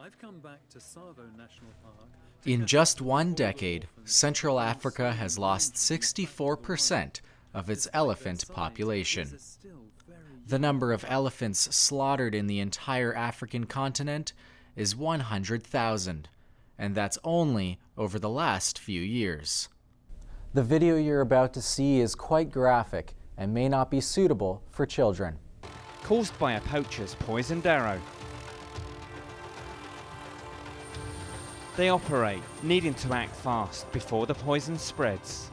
I've come back to Tsavo National Park. In just one decade, Central Africa has lost 64% of its elephant population. The number of elephants slaughtered in the entire African continent is 100,000, and that's only over the last few years. The video you're about to see is quite graphic and may not be suitable for children. Caused by a poacher's poisoned arrow. They operate, needing to act fast before the poison spreads.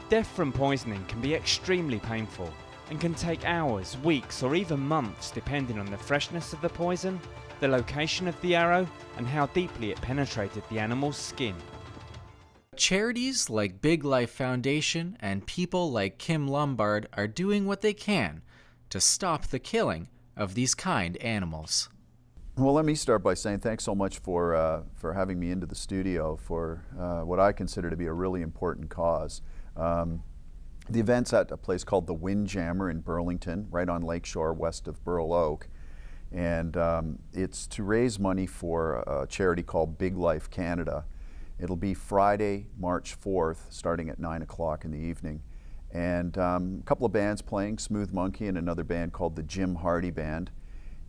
Death from poisoning can be extremely painful and can take hours, weeks, or even months depending on the freshness of the poison, the location of the arrow, and how deeply it penetrated the animal's skin. Charities like Big Life Foundation and people like Kim Lombard are doing what they can to stop the killing of these kind animals. Well, let me start by saying thanks so much for having me into the studio for what I consider to be a really important cause. The event's at a place called the Windjammer in Burlington, right on Lakeshore, west of Burl Oak. And it's to raise money for a charity called Big Life Canada. It'll be Friday, March 4th, starting at 9 o'clock in the evening. And a couple of bands playing, Smooth Monkey and another band called the Jim Hardy Band.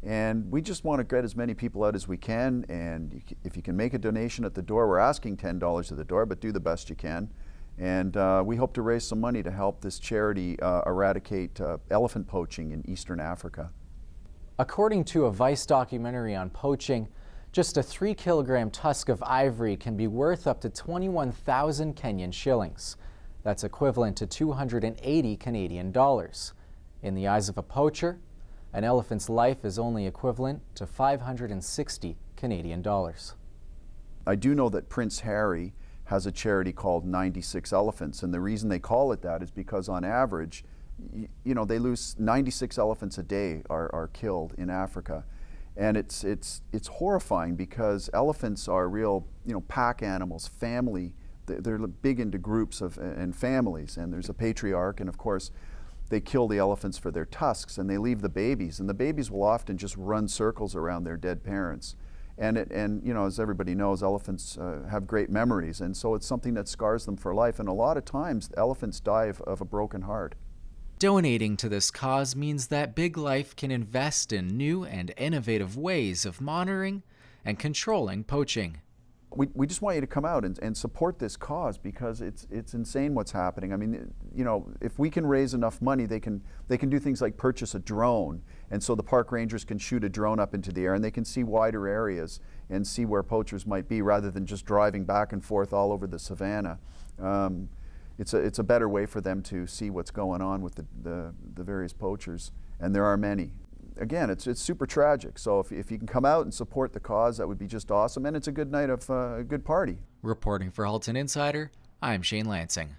And we just want to get as many people out as we can, and if you can make a donation at the door, we're asking $10 at the door, but do the best you can. And we hope to raise some money to help this charity eradicate elephant poaching in Eastern Africa. According to a Vice documentary on poaching, just a 3-kilogram tusk of ivory can be worth up to 21,000 Kenyan shillings. That's equivalent to 280 Canadian dollars. In the eyes of a poacher, an elephant's life is only equivalent to 560 Canadian dollars. I do know that Prince Harry has a charity called 96 Elephants, and the reason they call it that is because on average, you know, they lose 96 elephants a day are killed in Africa. And it's horrifying because elephants are real, you know, pack animals, family. They're big into groups and families, and there's a patriarch, and of course they kill the elephants for their tusks, and they leave the babies, and the babies will often just run circles around their dead parents. And you know, as everybody knows, elephants have great memories, and so it's something that scars them for life, and a lot of times elephants die of a broken heart. Donating to this cause means that Big Life can invest in new and innovative ways of monitoring and controlling poaching. We just want you to come out and support this cause because it's insane what's happening. I mean, you know, if we can raise enough money, they can do things like purchase a drone, and so the park rangers can shoot a drone up into the air and they can see wider areas and see where poachers might be rather than just driving back and forth all over the savannah. It's a better way for them to see what's going on with the various poachers, and there are many. Again, it's super tragic, so if you can come out and support the cause, that would be just awesome, and it's a good night of a good party. Reporting for Halton Insider, I'm Shane Lansing.